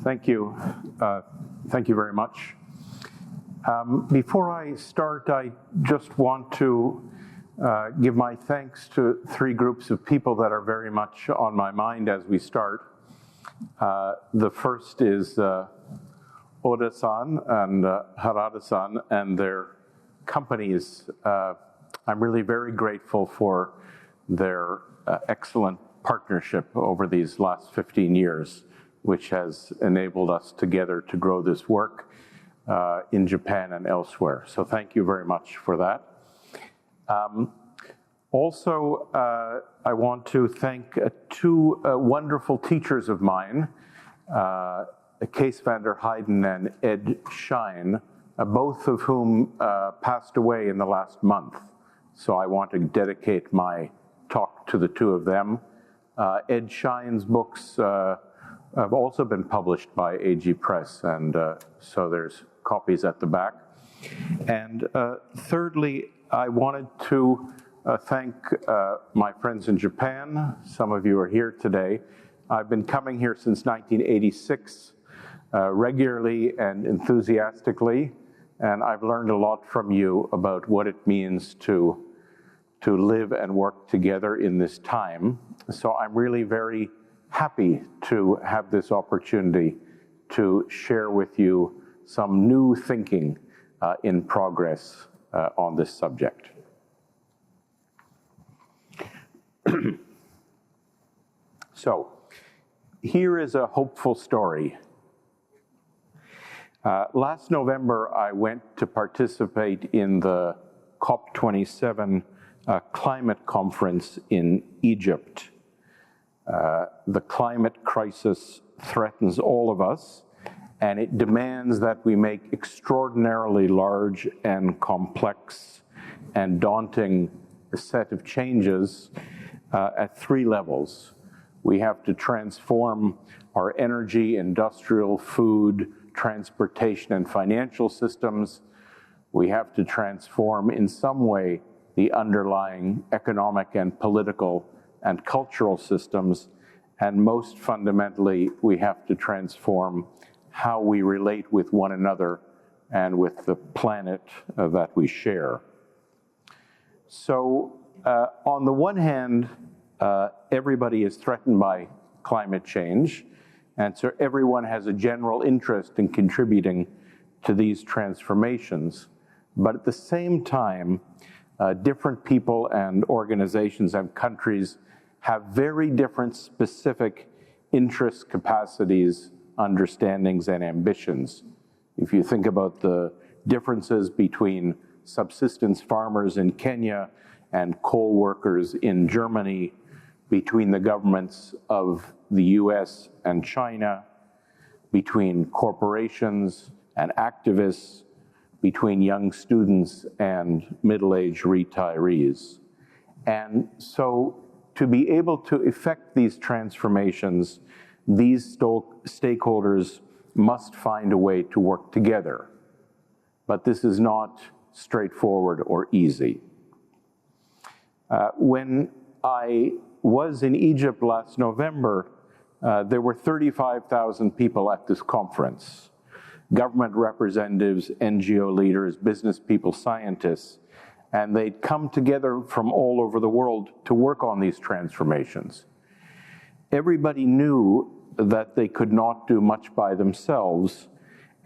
Thank you. Thank you very much. Before I start, I just want to give my thanks to three groups of people that are very much on my mind as we start. The first is Oda-san and Harada-san and their companies. I'm really very grateful for their excellent partnership over these last 15 years, which has enabled us together to grow this work in Japan and elsewhere. So thank you very much for that. Also, I want to thank two wonderful teachers of mine, Kees van der Heijden and Ed Schein, both of whom passed away in the last month. So I want to dedicate my talk to the two of them. Ed Schein's books have also been published by AG Press, and so there's copies at the back. And thirdly, I wanted to thank my friends in Japan. Some of you are here today. I've been coming here since 1986, regularly and enthusiastically, and I've learned a lot from you about what it means to live and work together in this time. So I'm really very happy to have this opportunity to share with you some new thinking in progress on this subject. So, here is a hopeful story. Last November, I went to participate in the COP27 climate conference in Egypt. The climate crisis threatens all of us, and it demands that we make extraordinarily large and complex and daunting set of changes at three levels. We have to transform our energy, industrial, food, transportation, and financial systems. We have to transform in some way the underlying economic and political and cultural systems. And most fundamentally, we have to transform how we relate with one another and with the planet that we share. So, on the one hand, everybody is threatened by climate change, and so everyone has a general interest in contributing to these transformations. But at the same time, different people and organizations and countries have very different specific interests, capacities, understandings, and ambitions. If you think about the differences between subsistence farmers in Kenya and coal workers in Germany, between the governments of the US and China, between corporations and activists, between young students and middle-aged retirees. And so to be able to effect these transformations, these stakeholders must find a way to work together. But this is not straightforward or easy. When I was in Egypt last November, there were 35,000 people at this conference. Government representatives, NGO leaders, business people, scientists, and they'd come together from all over the world to work on these transformations. Everybody knew that they could not do much by themselves,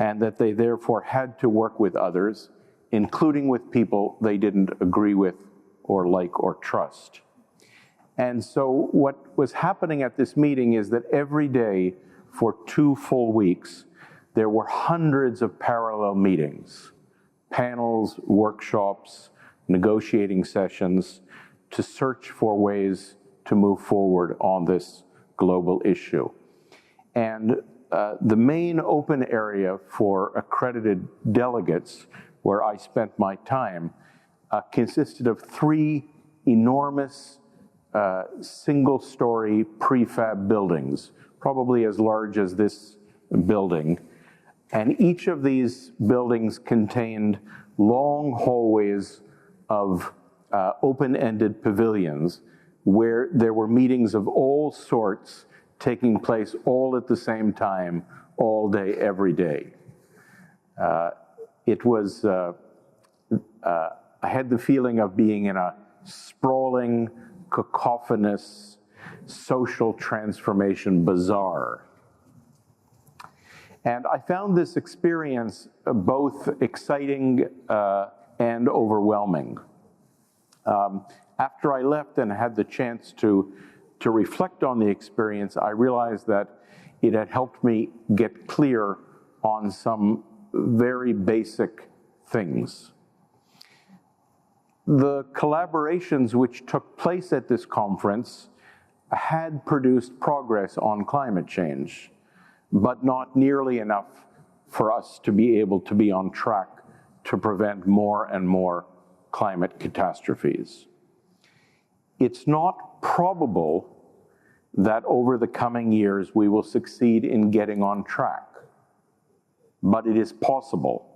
and that they therefore had to work with others, including with people they didn't agree with or like or trust. And so what was happening at this meeting is that every day for 2 full weeks, there were hundreds of parallel meetings, panels, workshops, negotiating sessions to search for ways to move forward on this global issue. And the main open area for accredited delegates, where I spent my time, consisted of 3 enormous single-story prefab buildings, probably as large as this building. And each of these buildings contained long hallways of open-ended pavilions where there were meetings of all sorts taking place all at the same time, all day, every day. It was, I had the feeling of being in a sprawling, cacophonous social transformation bazaar. And I found this experience both exciting and overwhelming. After I left and had the chance to reflect on the experience, I realized that it had helped me get clear on some very basic things. The collaborations which took place at this conference had produced progress on climate change, but not nearly enough for us to be able to be on track to prevent more and more climate catastrophes. It's not probable that over the coming years we will succeed in getting on track, but it is possible.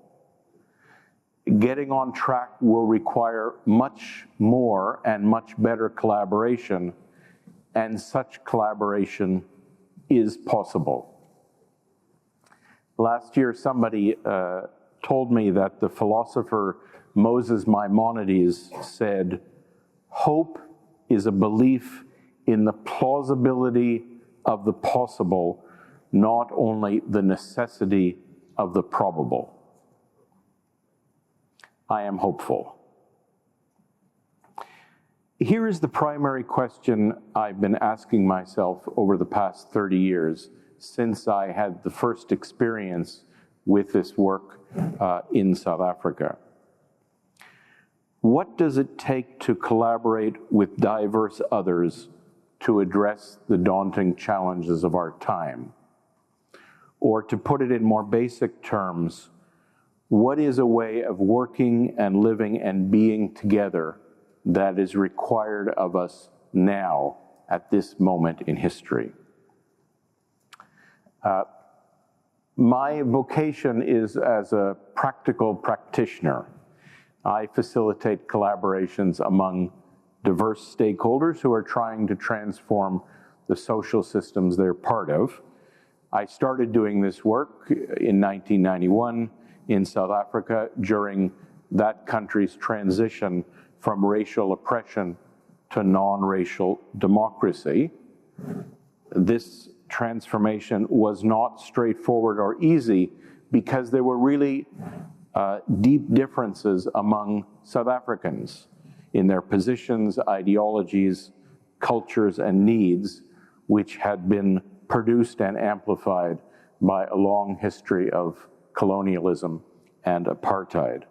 Getting on track will require much more and much better collaboration, and such collaboration is possible. Last year, somebody told me that the philosopher Moses Maimonides said, "Hope is a belief in the plausibility of the possible, not only the necessity of the probable." I am hopeful. Here is the primary question I've been asking myself over the past 30 years since I had the first experience with this work in South Africa. What does it take to collaborate with diverse others to address the daunting challenges of our time? Or to put it in more basic terms, what is a way of working and living and being together that is required of us now at this moment in history? My vocation is as a practical practitioner. I facilitate collaborations among diverse stakeholders who are trying to transform the social systems they're part of. I started doing this work in 1991 in South Africa during that country's transition from racial oppression to non-racial democracy. This transformation was not straightforward or easy because there were really deep differences among South Africans in their positions, ideologies, cultures, and needs, which had been produced and amplified by a long history of colonialism and apartheid.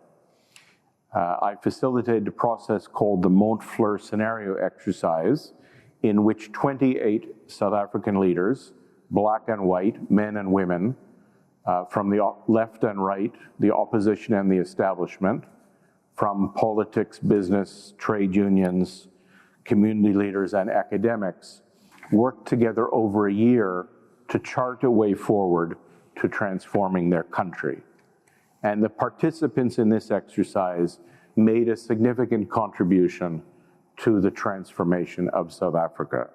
I facilitated a process called the Montfleur Scenario Exercise, in which 28 South African leaders, black and white, men and women, from the left and right, the opposition and the establishment, from politics, business, trade unions, community leaders, and academics, worked together over a year to chart a way forward to transforming their country. And the participants in this exercise made a significant contribution to the transformation of South Africa.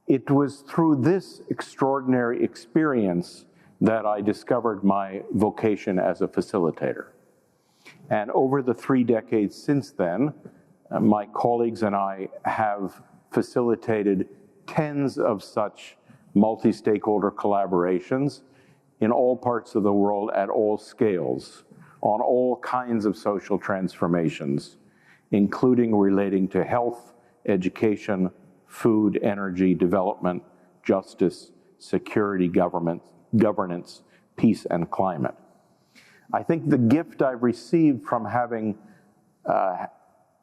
It was through this extraordinary experience that I discovered my vocation as a facilitator. And over the 3 decades since then, my colleagues and I have facilitated tens of such multi-stakeholder collaborations in all parts of the world at all scales, on all kinds of social transformations, including relating to health, education, food, energy, development, justice, security, governance, peace, and climate. I think the gift I've received from having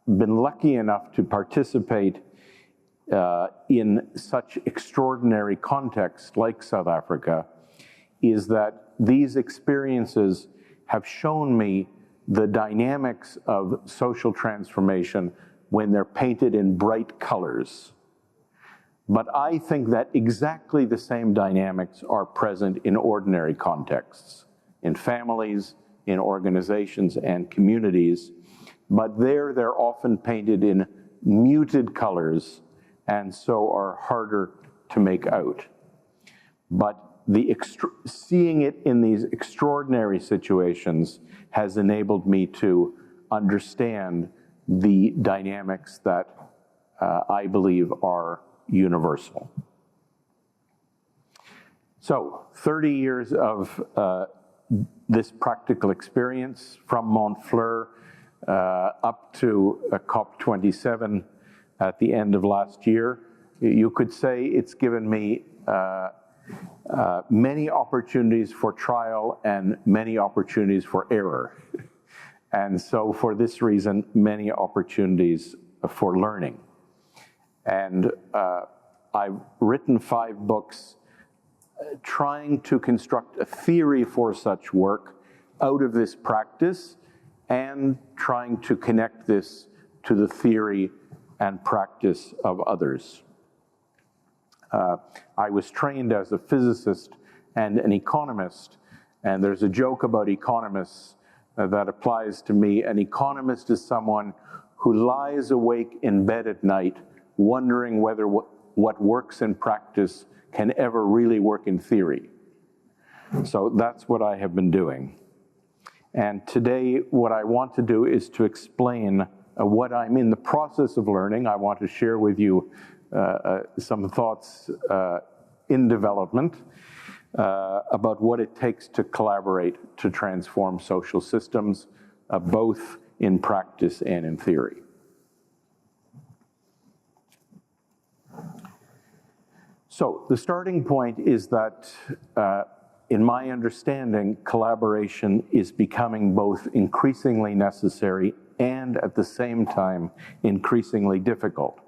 been lucky enough to participate in such extraordinary contexts like South Africa is that these experiences have shown me the dynamics of social transformation when they're painted in bright colors. But I think that exactly the same dynamics are present in ordinary contexts, in families, in organizations and communities, but they're often painted in muted colors and so are harder to make out. But seeing it in these extraordinary situations has enabled me to understand the dynamics that I believe are universal. So, 30 years of this practical experience from Montfleur up to COP27 at the end of last year. You could say it's given me many opportunities for trial and many opportunities for error. And so for this reason, many opportunities for learning. And I've written 5 books trying to construct a theory for such work out of this practice and trying to connect this to the theory and practice of others. I was trained as a physicist and an economist, and there's a joke about economists that applies to me. An economist is someone who lies awake in bed at night wondering whether what works in practice can ever really work in theory. So that's what I have been doing. And today, what I want to do is to explain what I'm in the process of learning. I want to share with you some thoughts in development about what it takes to collaborate to transform social systems, both in practice and in theory. So the starting point is that, in my understanding, collaboration is becoming both increasingly necessary and at the same time increasingly difficult.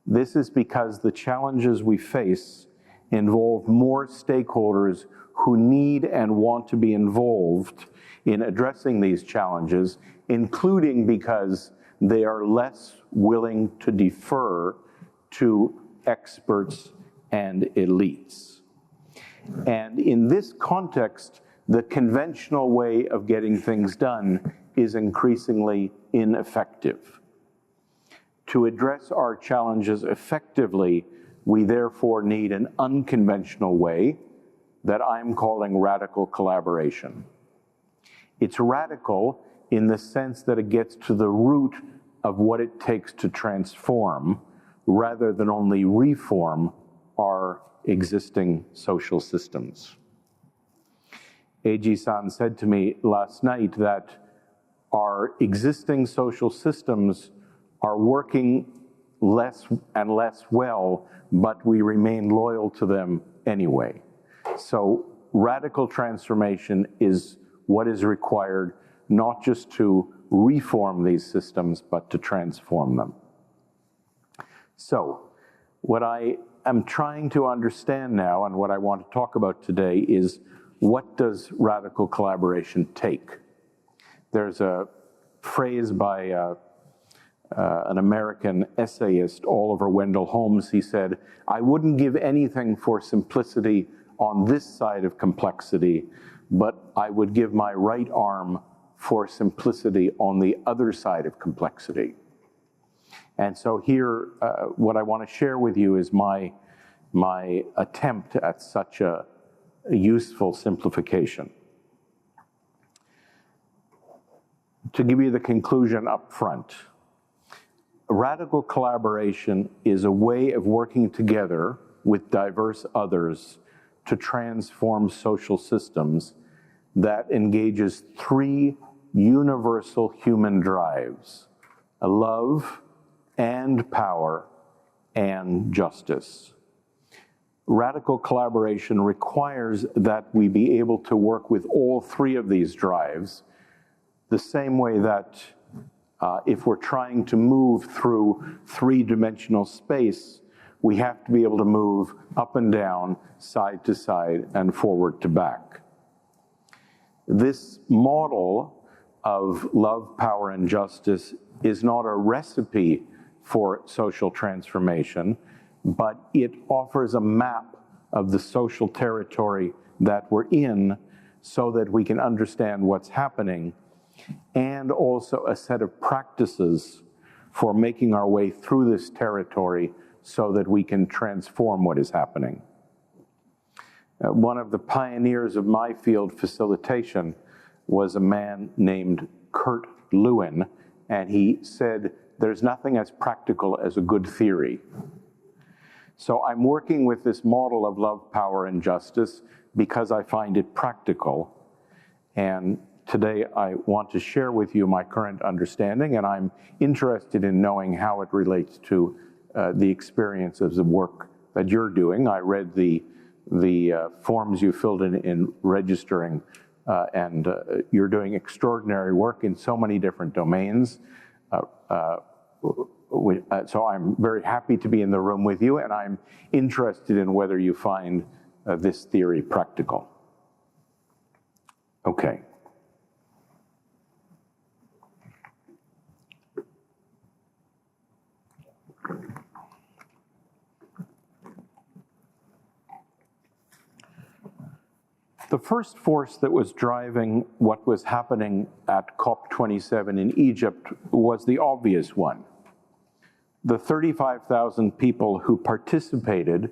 This is because the challenges we face involve more stakeholders who need and want to be involved in addressing these challenges, including because they are less willing to defer to experts and elites. And in this context, the conventional way of getting things done is increasingly ineffective. To address our challenges effectively, we therefore need an unconventional way that I'm calling radical collaboration. It's radical in the sense that it gets to the root of what it takes to transform, rather than only reform our existing social systems. Eiji-san said to me last night that our existing social systems are working less and less well, but we remain loyal to them anyway. So radical transformation is what is required, not just to reform these systems, but to transform them. So what I am trying to understand now, and what I want to talk about today, is what does radical collaboration take? There's a phrase by an American essayist, Oliver Wendell Holmes. He said, "I wouldn't give anything for simplicity on this side of complexity, but I would give my right arm for simplicity on the other side of complexity." And so here, what I want to share with you is my attempt at such a useful simplification. To give you the conclusion up front, radical collaboration is a way of working together with diverse others to transform social systems that engages 3 universal human drives: love and power and justice. Radical collaboration requires that we be able to work with all 3 of these drives, the same way that if we're trying to move through 3-dimensional space, we have to be able to move up and down, side to side, and forward to back. This model of love, power, and justice is not a recipe for social transformation, but it offers a map of the social territory that we're in so that we can understand what's happening, and also a set of practices for making our way through this territory so that we can transform what is happening. One of the pioneers of my field, facilitation, was a man named Kurt Lewin, and he said, "There's nothing as practical as a good theory." So I'm working with this model of love, power, and justice because I find it practical. And today I want to share with you my current understanding, and I'm interested in knowing how it relates to the experiences of work that you're doing. I read the forms you filled in registering, and you're doing extraordinary work in so many different domains. So I'm very happy to be in the room with you, and I'm interested in whether you find this theory practical. Okay. The first force that was driving what was happening at COP27 in Egypt was the obvious one. The 35,000 people who participated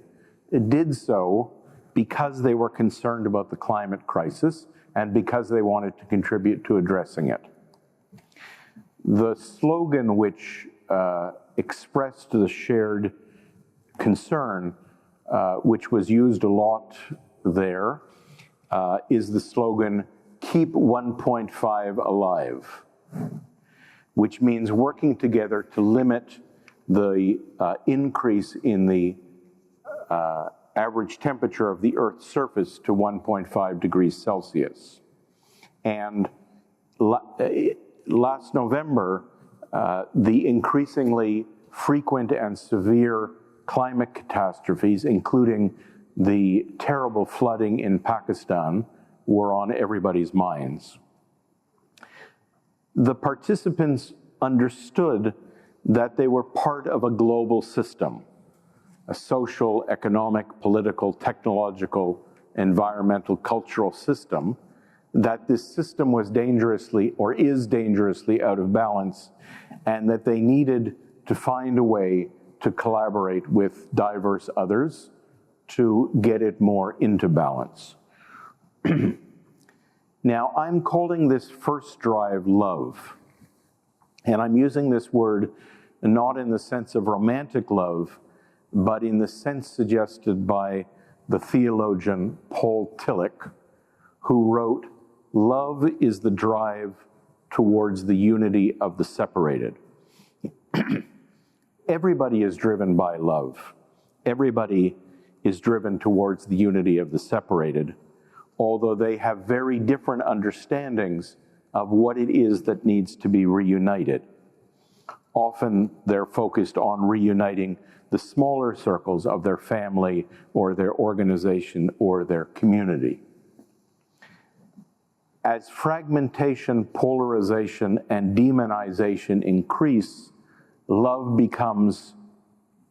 did so because they were concerned about the climate crisis and because they wanted to contribute to addressing it. The slogan which expressed the shared concern, which was used a lot there, is the slogan, "Keep 1.5 alive," which means working together to limit the increase in the average temperature of the Earth's surface to 1.5 degrees Celsius. And last November, the increasingly frequent and severe climate catastrophes, including the terrible flooding in Pakistan, were on everybody's minds. The participants understood that they were part of a global system, a social, economic, political, technological, environmental, cultural system, that this system was dangerously or is dangerously out of balance, and that they needed to find a way to collaborate with diverse others to get it more into balance. Now, I'm calling this first drive love. And I'm using this word not in the sense of romantic love, but in the sense suggested by the theologian Paul Tillich, who wrote, "Love is the drive towards the unity of the separated." Everybody is driven by love. Everybody is driven towards the unity of the separated, although they have very different understandings of what it is that needs to be reunited. Often they're focused on reuniting the smaller circles of their family or their organization or their community. As fragmentation, polarization, and demonization increase, love becomes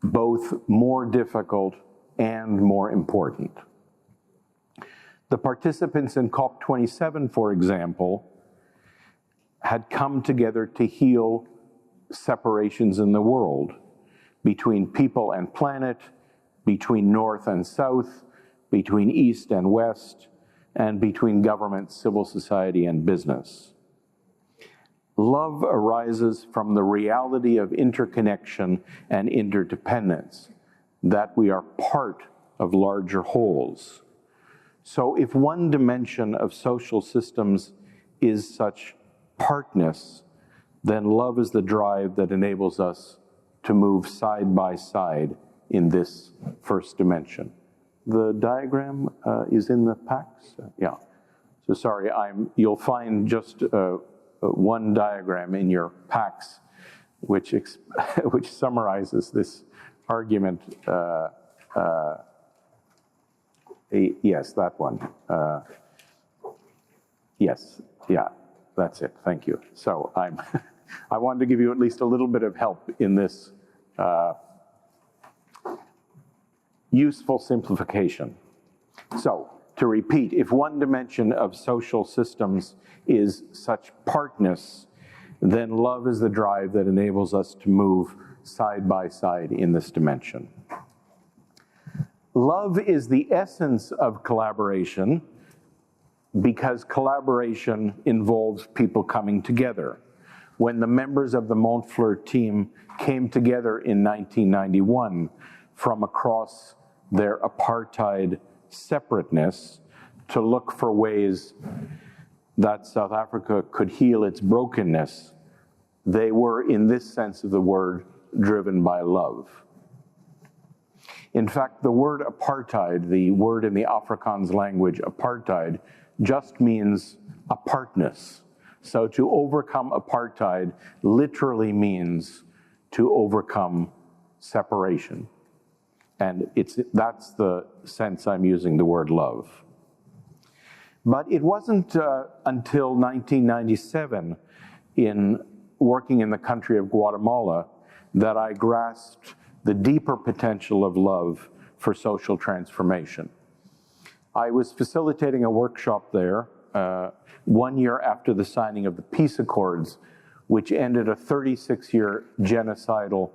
both more difficult and more important. The participants in COP27, for example, had come together to heal separations in the world between people and planet, between North and South, between East and West, and between government, civil society, and business. Love arises from the reality of interconnection and interdependence, that we are part of larger wholes. So if one dimension of social systems is such partness, then love is the drive that enables us to move side by side in this first dimension. The diagram is in the packs? Yeah. So sorry, you'll find just one diagram in your packs which summarizes this argument. Yes, that one. Yes, yeah. That's it, thank you. So I wanted to give you at least a little bit of help in this useful simplification. So, to repeat, if one dimension of social systems is such partness, then love is the drive that enables us to move side by side in this dimension. Love is the essence of collaboration because collaboration involves people coming together. When the members of the Montfleur team came together in 1991 from across their apartheid separateness to look for ways that South Africa could heal its brokenness, they were, in this sense of the word, driven by love. In fact, the word apartheid, the word in the Afrikaans language, apartheid, just means apartness. So to overcome apartheid literally means to overcome separation. And that's the sense I'm using the word love. But it wasn't until 1997, in working in the country of Guatemala, that I grasped the deeper potential of love for social transformation. I was facilitating a workshop there 1 year after the signing of the peace accords, which ended a 36-year genocidal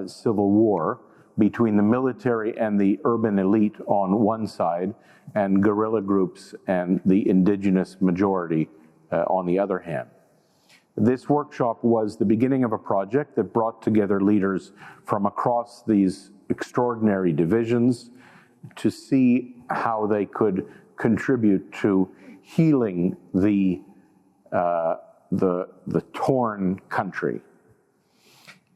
civil war between the military and the urban elite on one side, and guerrilla groups and the indigenous majority on the other hand. This workshop was the beginning of a project that brought together leaders from across these extraordinary divisions to see how they could contribute to healing the torn country.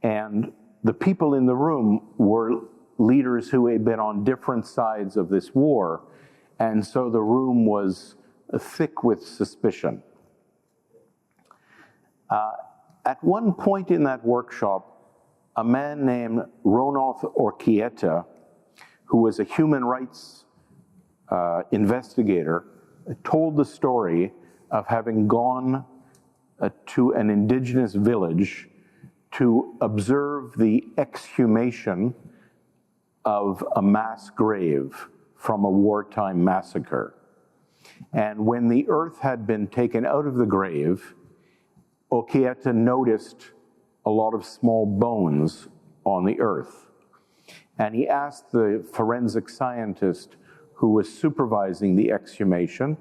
And the people in the room were leaders who had been on different sides of this war, and so the room was thick with suspicion. At one point in that workshop, a man named Ronald Orquieta, who was a human rights investigator, told the story of having gone to an indigenous village to observe the exhumation of a mass grave from a wartime massacre. And when the earth had been taken out of the grave, Orquieta noticed a lot of small bones on the earth. And he asked the forensic scientist who was supervising the exhumation,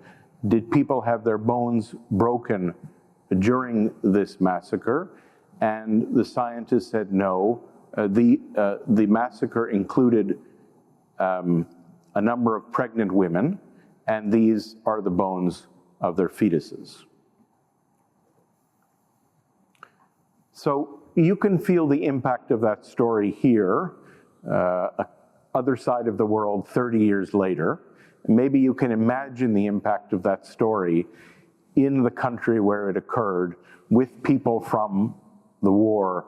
did people have their bones broken during this massacre? And the scientist said no. The massacre included a number of pregnant women, and these are the bones of their fetuses. So you can feel the impact of that story here, other side of the world 30 years later. Maybe you can imagine the impact of that story in the country where it occurred with people from the war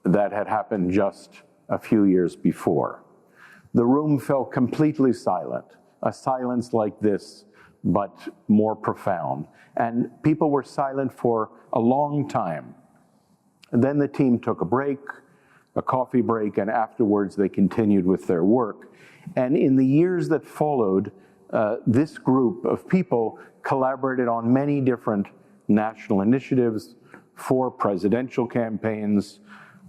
that had happened just a few years before. The room fell completely silent, a silence like this, but more profound. And people were silent for a long time. And then the team took a break, a coffee break, and afterwards they continued with their work. And in the years that followed, this group of people collaborated on many different national initiatives for presidential campaigns,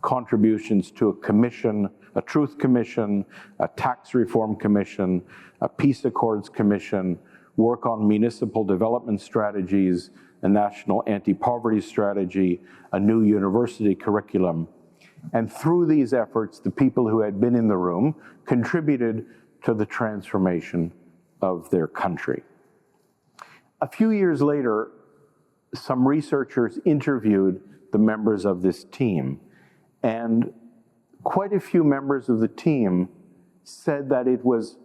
contributions to a commission, a truth commission, a tax reform commission, a peace accords commission, work on municipal development strategies, a national anti-poverty strategy, a new university curriculum. And through these efforts, the people who had been in the room contributed to the transformation of their country. A few years later, some researchers interviewed the members of this team, and quite a few members of the team said that it was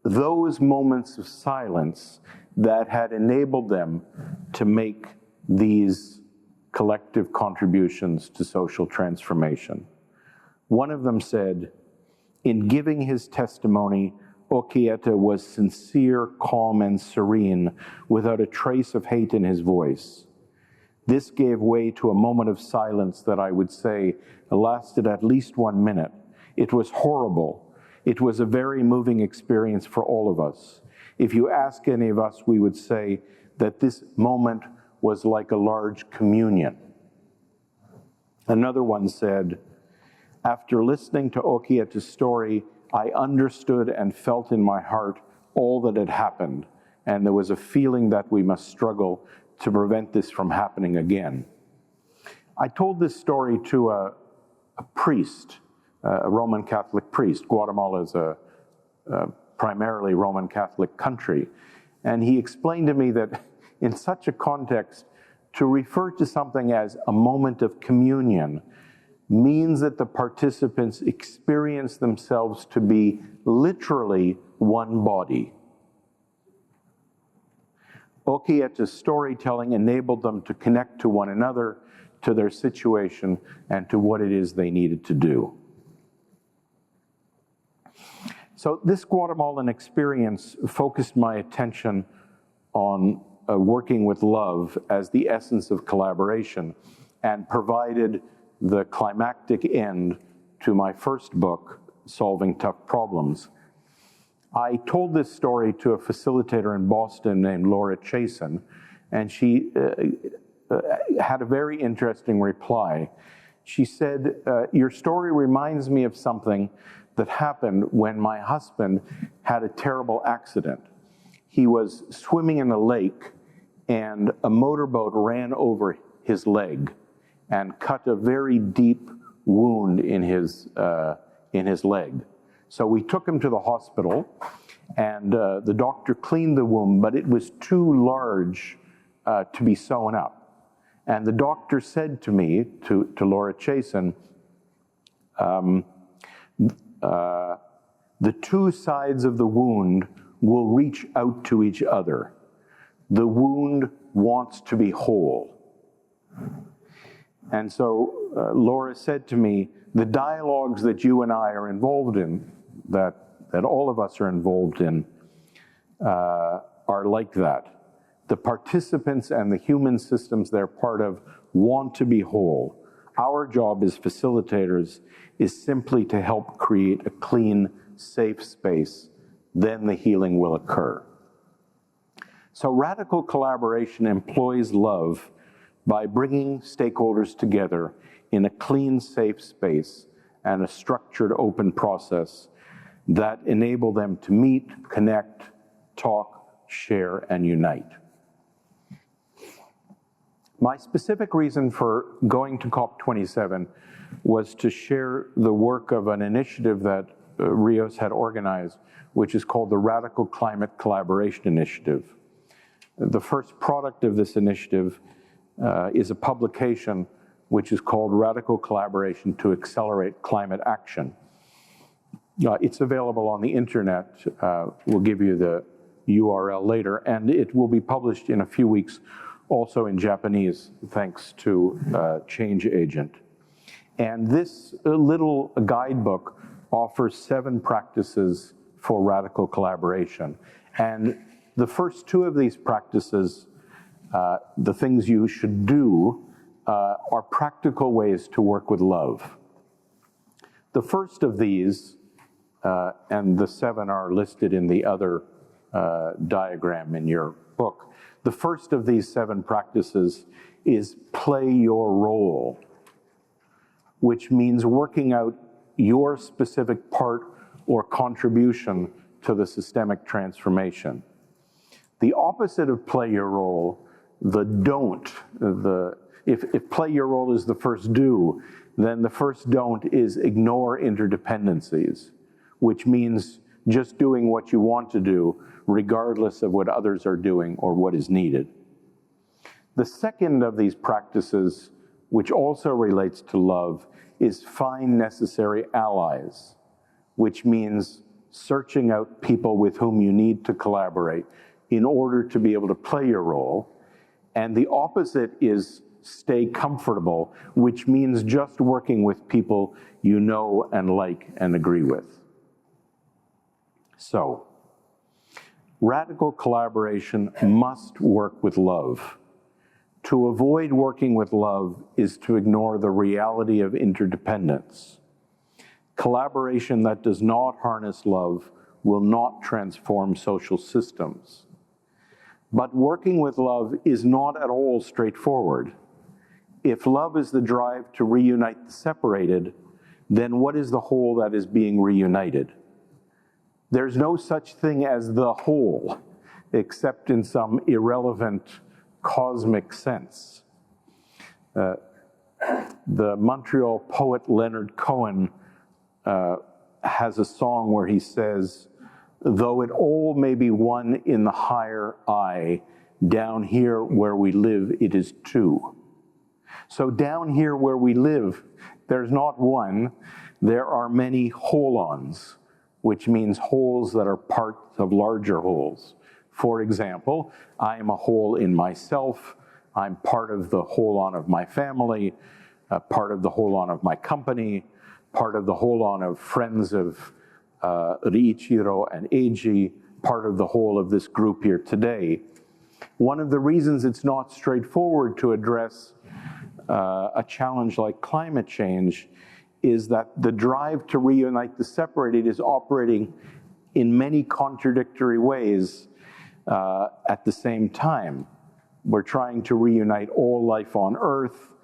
those moments of silence that had enabled them to make these collective contributions to social transformation. One of them said, in giving his testimony, Orquieta was sincere, calm, and serene, without a trace of hate in his voice. This gave way to a moment of silence that I would say lasted at least 1 minute. It was horrible. It was a very moving experience for all of us. If you ask any of us, we would say that this moment was like a large communion. Another one said, after listening to Orquieta's story, I understood and felt in my heart all that had happened, and there was a feeling that we must struggle to prevent this from happening again. I told this story to a priest, a Roman Catholic priest. Guatemala is a primarily Roman Catholic country, and he explained to me that in such a context, to refer to something as a moment of communion means that the participants experience themselves to be literally one body. Okieta's storytelling enabled them to connect to one another, to their situation, and to what it is they needed to do. So this Guatemalan experience focused my attention on working with love as the essence of collaboration, and provided the climactic end to my first book, Solving Tough Problems. I told this story to a facilitator in Boston named Laura Chasen, and she had a very interesting reply. She said, your story reminds me of something that happened when my husband had a terrible accident. He was swimming in a lake, and a motorboat ran over his leg and cut a very deep wound in his leg. So we took him to the hospital, and the doctor cleaned the wound, but it was too large to be sewn up. And the doctor said to me, to Laura Chasen, the two sides of the wound will reach out to each other. The wound wants to be whole. And so Laura said to me, the dialogues that you and I are involved in, that all of us are involved in, are like that. The participants and the human systems they're part of want to be whole. Our job as facilitators is simply to help create a clean, safe space. Then the healing will occur. So radical collaboration employs love by bringing stakeholders together in a clean, safe space and a structured, open process that enable them to meet, connect, talk, share, and unite. My specific reason for going to COP27 was to share the work of an initiative that Rios had organized, which is called the Radical Climate Collaboration Initiative. The first product of this initiative is a publication which is called Radical Collaboration to Accelerate Climate Action. It's available on the internet. We'll give you the URL later, and it will be published in a few weeks, also in Japanese, thanks to Change Agent. And this little guidebook offers 7 practices for radical collaboration. And the first 2 of these practices, the things you should do, are practical ways to work with love. The first of these, and the 7 are listed in the other diagram in your book. The first of these 7 practices is play your role, which means working out your specific part or contribution to the systemic transformation. The opposite of play your role, the don't, if play your role is the first do, then the first don't is ignore interdependencies, which means just doing what you want to do, regardless of what others are doing or what is needed. The second of these practices, which also relates to love, is find necessary allies, which means searching out people with whom you need to collaborate in order to be able to play your role. And the opposite is stay comfortable, which means just working with people you know and like and agree with. So, radical collaboration must work with love. To avoid working with love is to ignore the reality of interdependence. Collaboration that does not harness love will not transform social systems. But working with love is not at all straightforward. If love is the drive to reunite the separated, then what is the whole that is being reunited? There's no such thing as the whole, except in some irrelevant cosmic sense. The Montreal poet Leonard Cohen has a song where he says, "Though it all may be one in the higher eye, down here where we live it is two." So down here where we live, there's not one, there are many holons, which means holes that are parts of larger holes. For example, I am a hole in myself, I'm part of the holon of my family, part of the holon of my company, part of the holon of friends of Riichiro and Eiji, part of the whole of this group here today. One of the reasons it's not straightforward to address a challenge like climate change is that the drive to reunite the separated is operating in many contradictory ways at the same time. We're trying to reunite all life on Earth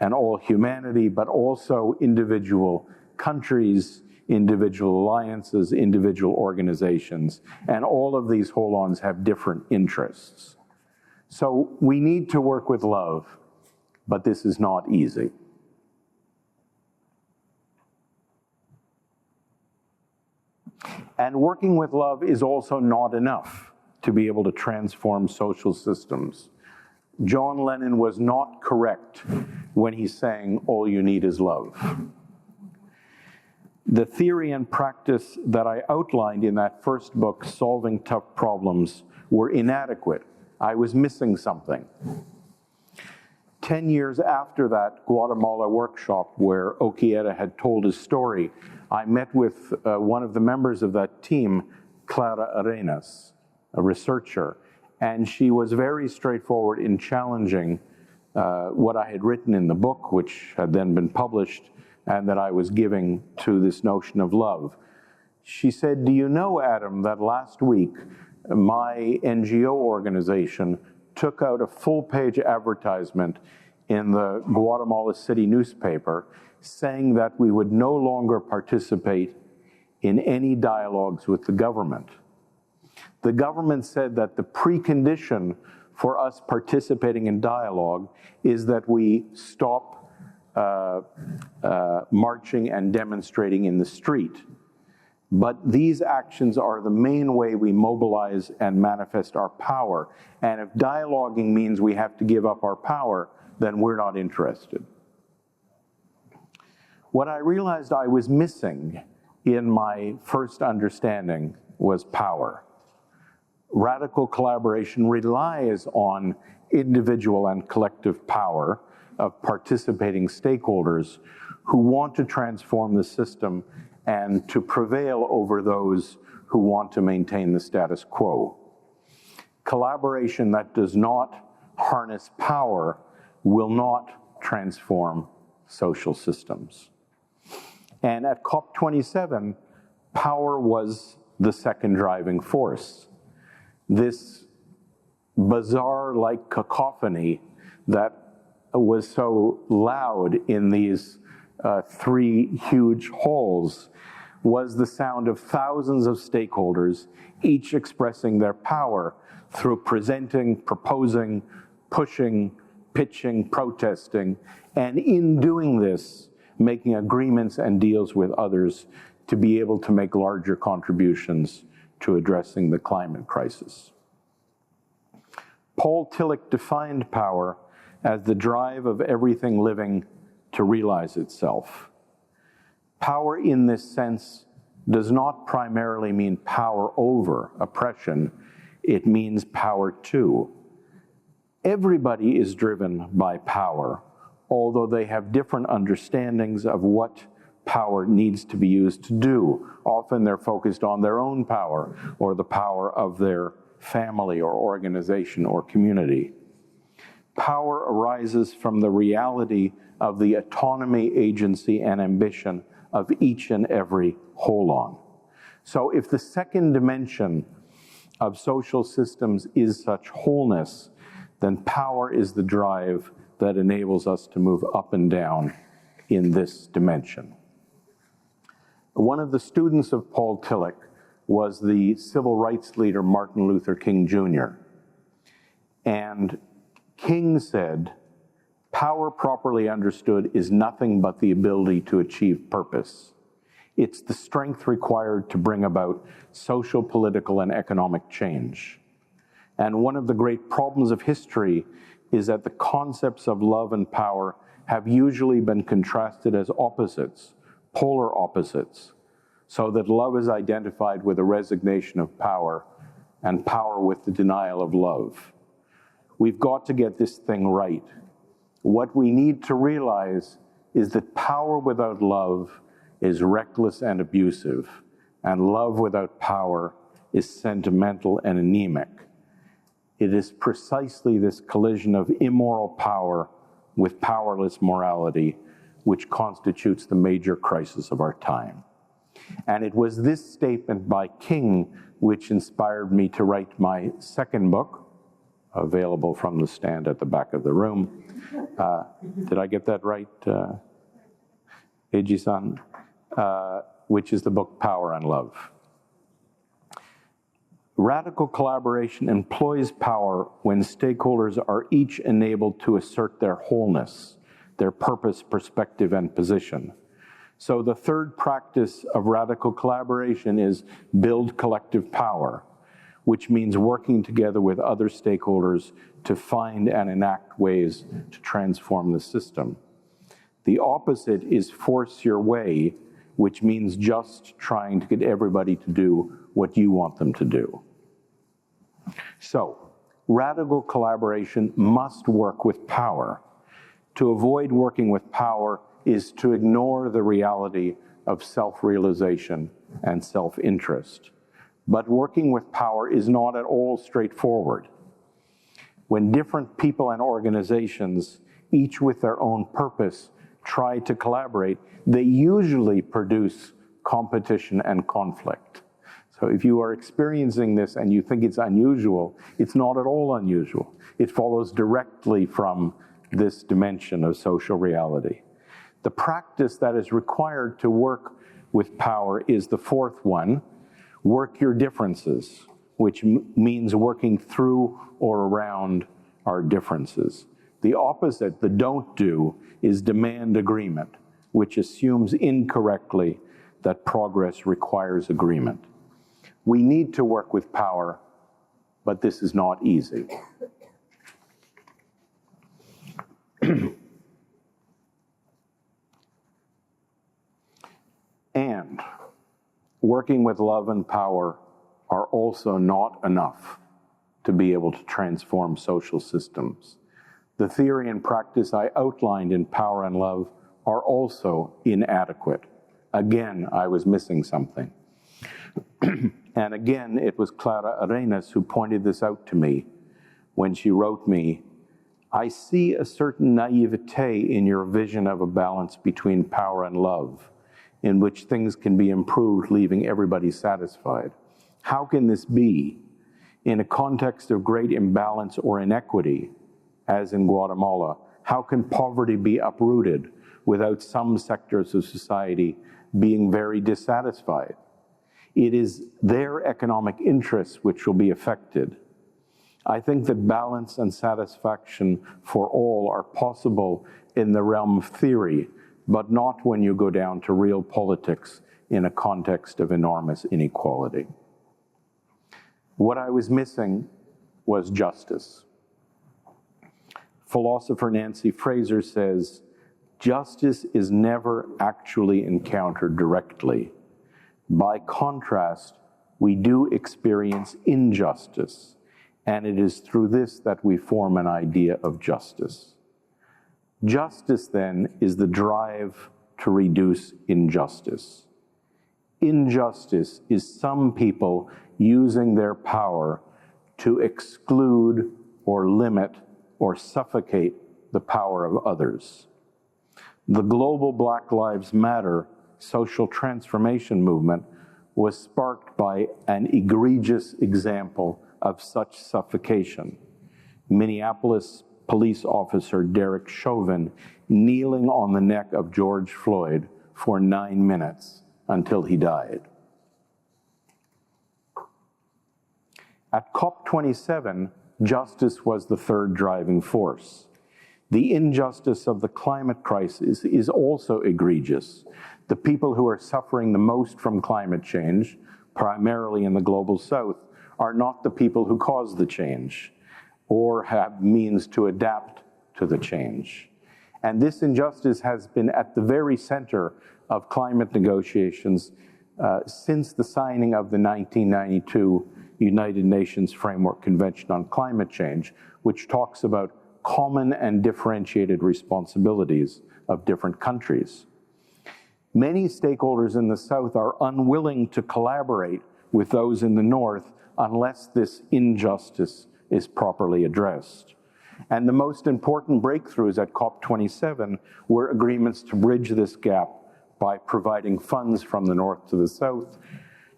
and all humanity, but also individual countries, individual alliances, individual organizations, and all of these holons have different interests. So we need to work with love, but this is not easy. And working with love is also not enough to be able to transform social systems. John Lennon was not correct when he's saying all you need is love. The theory and practice that I outlined in that first book, Solving Tough Problems, were inadequate. I was missing something. 10 years after that Guatemala workshop where Okieta had told his story, I met with one of the members of that team, Clara Arenas, a researcher, and she was very straightforward in challenging what I had written in the book, which had then been published, and that I was giving to this notion of love. She said, "Do you know, Adam, that last week my NGO organization took out a full-page advertisement in the Guatemala City newspaper saying that we would no longer participate in any dialogues with the government. The government said that the precondition for us participating in dialogue is that we stop marching and demonstrating in the street. But these actions are the main way we mobilize and manifest our power. And if dialoguing means we have to give up our power, then we're not interested." What I realized I was missing in my first understanding was power. Radical collaboration relies on individual and collective power of participating stakeholders who want to transform the system and to prevail over those who want to maintain the status quo. Collaboration that does not harness power will not transform social systems. And at COP27, power was the second driving force. This bazaar-like cacophony that was so loud in these three huge halls was the sound of thousands of stakeholders, each expressing their power through presenting, proposing, pushing, pitching, protesting, and in doing this, making agreements and deals with others to be able to make larger contributions to addressing the climate crisis. Paul Tillich defined power as the drive of everything living to realize itself. Power in this sense does not primarily mean power over oppression, it means power to. Everybody is driven by power, although they have different understandings of what power needs to be used to do. Often they're focused on their own power or the power of their family or organization or community. Power arises from the reality of the autonomy, agency, and ambition of each and every holon. So if the second dimension of social systems is such wholeness, then power is the drive that enables us to move up and down in this dimension. One of the students of Paul Tillich, was the civil rights leader Martin Luther King Jr. And King said, "Power properly understood is nothing but the ability to achieve purpose. It's the strength required to bring about social, political, and economic change. And one of the great problems of history is that the concepts of love and power have usually been contrasted as opposites, polar opposites, so that love is identified with a resignation of power and power with the denial of love. We've got to get this thing right. What we need to realize is that power without love is reckless and abusive, and love without power is sentimental and anemic. It is precisely this collision of immoral power with powerless morality which constitutes the major crisis of our time." And it was this statement by King which inspired me to write my second book, available from the stand at the back of the room. Did I get that right, Eiji-san? Which is the book Power and Love. Radical collaboration employs power when stakeholders are each enabled to assert their wholeness, their purpose, perspective, and position. So the third practice of radical collaboration is build collective power, which means working together with other stakeholders to find and enact ways to transform the system. The opposite is force your way, which means just trying to get everybody to do what you want them to do. So, radical collaboration must work with power. To avoid working with power is to ignore the reality of self-realization and self-interest. But working with power is not at all straightforward. When different people and organizations, each with their own purpose, try to collaborate, they usually produce competition and conflict. So if you are experiencing this and you think it's unusual, it's not at all unusual. It follows directly from this dimension of social reality. The practice that is required to work with power is the fourth one: work your differences, which means working through or around our differences. The opposite, the don't do, is demand agreement, which assumes incorrectly that progress requires agreement. We need to work with power, but this is not easy. And working with love and power are also not enough to be able to transform social systems. The theory and practice I outlined in Power and Love are also inadequate. Again, I was missing something. And again, it was Clara Arenas who pointed this out to me when she wrote me, "I see a certain naivete in your vision of a balance between power and love, in which things can be improved, leaving everybody satisfied. How can this be? In a context of great imbalance or inequity, as in Guatemala, how can poverty be uprooted without some sectors of society being very dissatisfied? It is their economic interests which will be affected. I think that balance and satisfaction for all are possible in the realm of theory, but not when you go down to real politics in a context of enormous inequality." What I was missing was justice. Philosopher Nancy Fraser says, "Justice is never actually encountered directly. By contrast, we do experience injustice, and it is through this that we form an idea of justice. Justice, then, is the drive to reduce injustice. Injustice is some people using their power to exclude or limit or suffocate the power of others. The global Black Lives Matter social transformation movement was sparked by an egregious example of such suffocation. Minneapolis police officer Derek Chauvin kneeling on the neck of George Floyd for 9 minutes until he died. At COP27, justice was the third driving force. The injustice of the climate crisis is also egregious. The people who are suffering the most from climate change, primarily in the global south, are not the people who caused the change or have means to adapt to the change. And this injustice has been at the very center of climate negotiations since the signing of the 1992 United Nations Framework Convention on Climate Change, which talks about common and differentiated responsibilities of different countries. Many stakeholders in the South are unwilling to collaborate with those in the North unless this injustice is properly addressed. And the most important breakthroughs at COP27 were agreements to bridge this gap by providing funds from the North to the South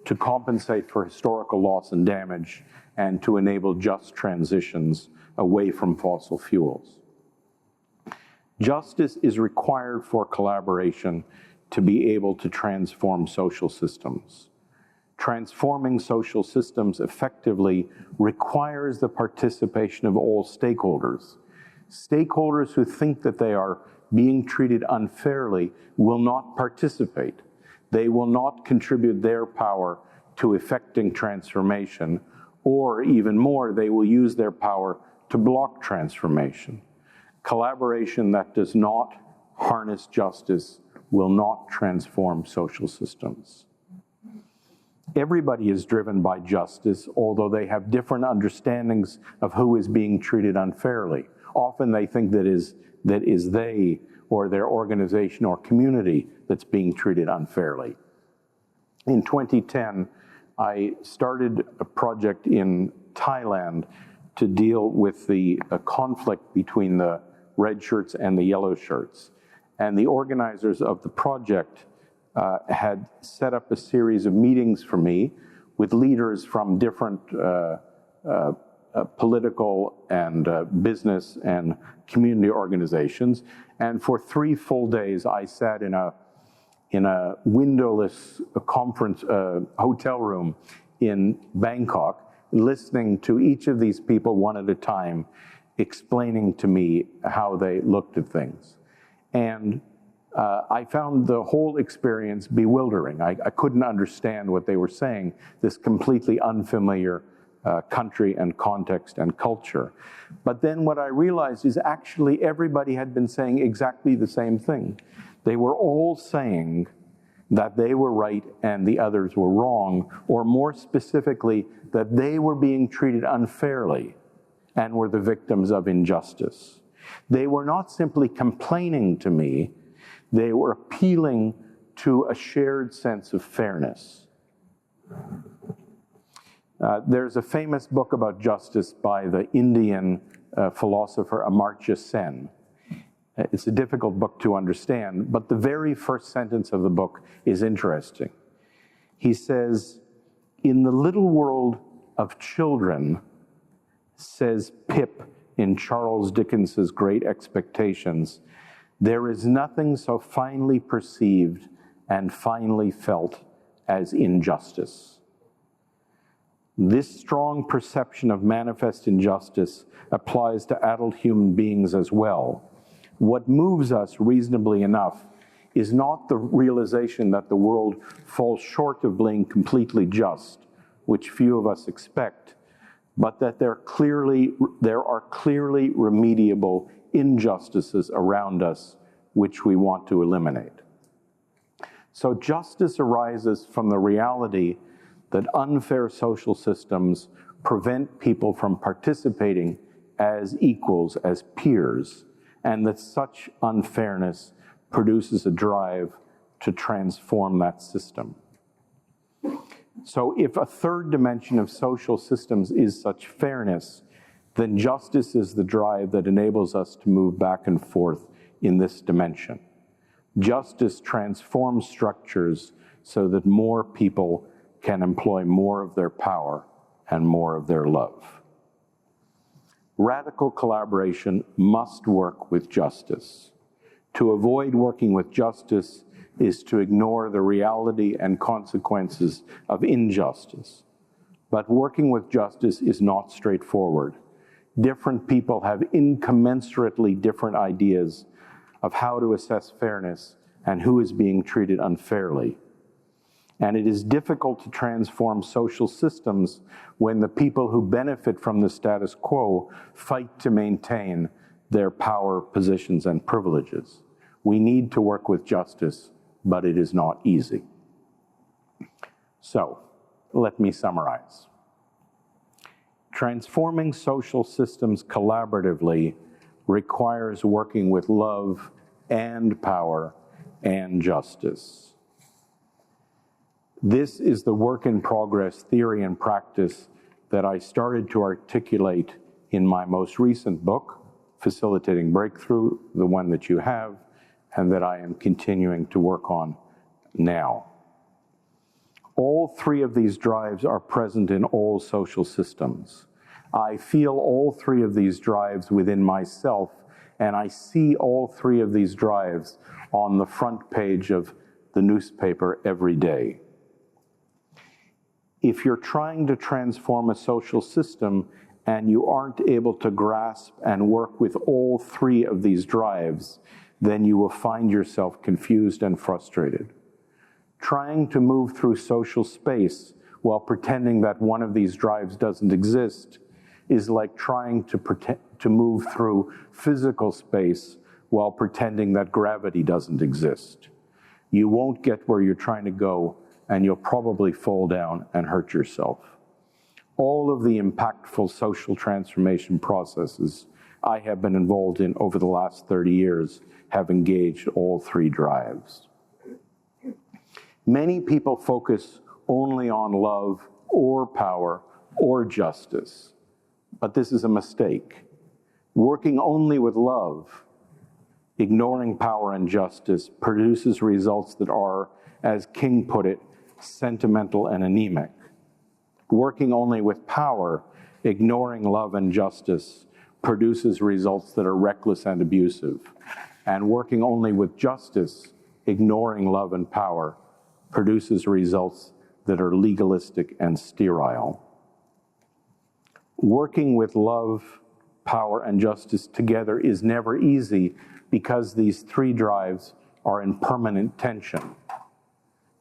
to compensate for historical loss and damage and to enable just transitions away from fossil fuels. Justice is required for collaboration to be able to transform social systems. Transforming social systems effectively requires the participation of all stakeholders. Stakeholders who think that they are being treated unfairly will not participate. They will not contribute their power to effecting transformation, or even more, they will use their power to block transformation. Collaboration that does not harness justice will not transform social systems. Everybody is driven by justice, although they have different understandings of who is being treated unfairly. Often they think that is they or their organization or community that's being treated unfairly. In 2010, I started a project in Thailand to deal with the conflict between the red shirts and the yellow shirts. And the organizers of the project had set up a series of meetings for me with leaders from different political and business and community organizations. And for 3 full days, I sat in a windowless conference hotel room in Bangkok, listening to each of these people one at a time, explaining to me how they looked at things. And I found the whole experience bewildering. I couldn't understand what they were saying, this completely unfamiliar country and context and culture. But then what I realized is actually everybody had been saying exactly the same thing. They were all saying that they were right and the others were wrong, or more specifically, that they were being treated unfairly and were the victims of injustice. They were not simply complaining to me, they were appealing to a shared sense of fairness. There's a famous book about justice by the Indian philosopher Amartya Sen. It's a difficult book to understand, but the very first sentence of the book is interesting. He says, "In the little world of children," says Pip in Charles Dickens's Great Expectations, "there is nothing so finely perceived and finely felt as injustice." This strong perception of manifest injustice applies to adult human beings as well. What moves us, reasonably enough, is not the realization that the world falls short of being completely just, which few of us expect, but that there are clearly remediable injustices around us which we want to eliminate. So justice arises from the reality that unfair social systems prevent people from participating as equals, as peers, and that such unfairness produces a drive to transform that system. So if a third dimension of social systems is such fairness, then justice is the drive that enables us to move back and forth in this dimension. Justice transforms structures so that more people can employ more of their power and more of their love. Radical collaboration must work with justice. To avoid working with justice is to ignore the reality and consequences of injustice. But working with justice is not straightforward. Different people have incommensurately different ideas of how to assess fairness and who is being treated unfairly. And it is difficult to transform social systems when the people who benefit from the status quo fight to maintain their power, positions, and privileges. We need to work with justice, but it is not easy. So, let me summarize. Transforming social systems collaboratively requires working with love and power and justice. This is the work-in-progress theory and practice that I started to articulate in my most recent book, Facilitating Breakthrough, the one that you have, and that I am continuing to work on now. All three of these drives are present in all social systems. I feel all three of these drives within myself, and I see all three of these drives on the front page of the newspaper every day. If you're trying to transform a social system and you aren't able to grasp and work with all three of these drives, then you will find yourself confused and frustrated. Trying to move through social space while pretending that one of these drives doesn't exist is like trying to move through physical space while pretending that gravity doesn't exist. You won't get where you're trying to go, and you'll probably fall down and hurt yourself. All of the impactful social transformation processes I have been involved in over the last 30 years have engaged all three drives. Many people focus only on love or power or justice, but this is a mistake. Working only with love, ignoring power and justice, produces results that are, as King put it, sentimental and anemic. Working only with power, ignoring love and justice, produces results that are reckless and abusive. And working only with justice, ignoring love and power, produces results that are legalistic and sterile. Working with love, power, and justice together is never easy because these three drives are in permanent tension.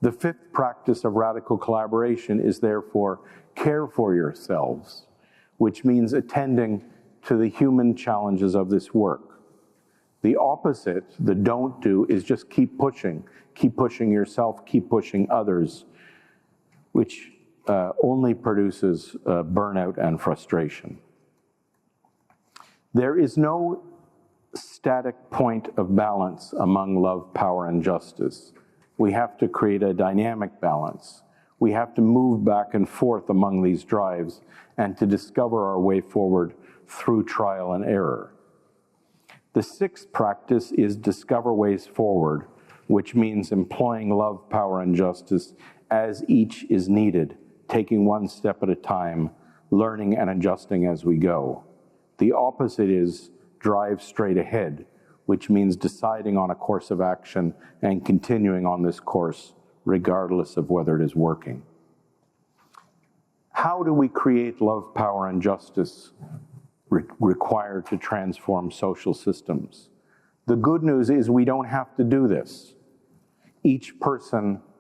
The fifth practice of radical collaboration is therefore care for yourselves, which means attending to the human challenges of this work. The opposite, the don't do, is just keep pushing yourself, keep pushing others, which only produces burnout and frustration. There is no static point of balance among love, power, and justice. We have to create a dynamic balance. We have to move back and forth among these drives and to discover our way forward through trial and error. The sixth practice is discover ways forward, which means employing love, power, and justice as each is needed, taking one step at a time, learning and adjusting as we go. The opposite is drive straight ahead, which means deciding on a course of action and continuing on this course, regardless of whether it is working. How do we create love, power, and justice required to transform social systems? The good news is we don't have to do this.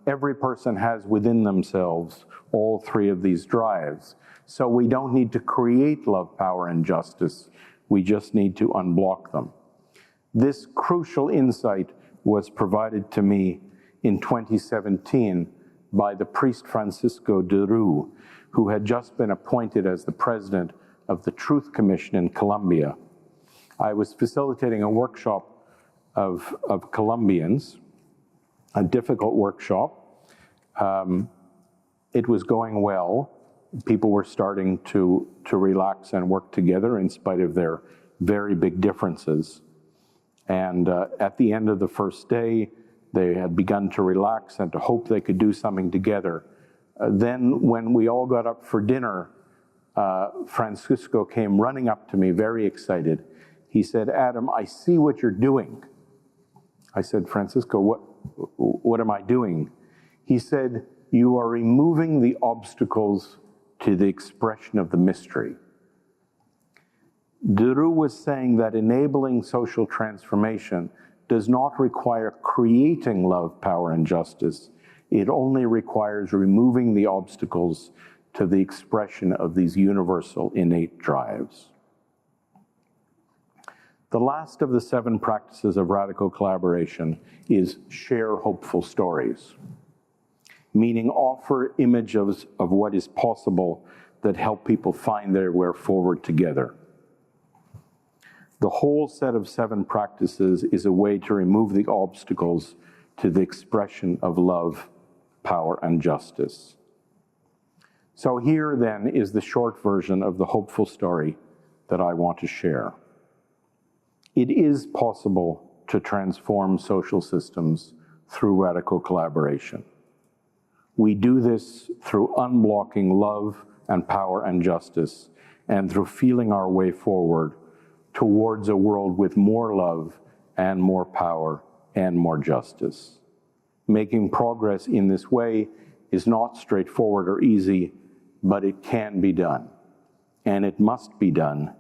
Every person has within themselves all three of these drives. So we don't need to create love, power, and justice. We just need to unblock them. This crucial insight was provided to me in 2017 by the priest Francisco de Rú, who had just been appointed as the president of the Truth Commission in Colombia. I was facilitating a workshop of Colombians, a difficult workshop. It was going well. People were starting to relax and work together in spite of their very big differences. And at the end of the first day, they had begun to relax and to hope they could do something together. Then when we all got up for dinner, Francisco came running up to me, very excited. He said, "Adam, I see what you're doing." I said, "Francisco, what am I doing?" He said, "You are removing the obstacles to the expression of the mystery. Derrida was saying that enabling social transformation does not require creating love, power, and justice. It only requires removing the obstacles to the expression of these universal innate drives. The last of the 7 practices of radical collaboration is share hopeful stories, meaning offer images of what is possible that help people find their way forward together. The whole set of 7 practices is a way to remove the obstacles to the expression of love, power, and justice. So here then is the short version of the hopeful story that I want to share. It is possible to transform social systems through radical collaboration. We do this through unblocking love and power and justice, and through feeling our way forward towards a world with more love and more power and more justice. Making progress in this way is not straightforward or easy, but it can be done, and it must be done.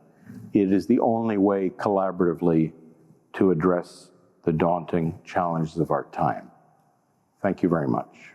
It is the only way collaboratively to address the daunting challenges of our time. Thank you very much.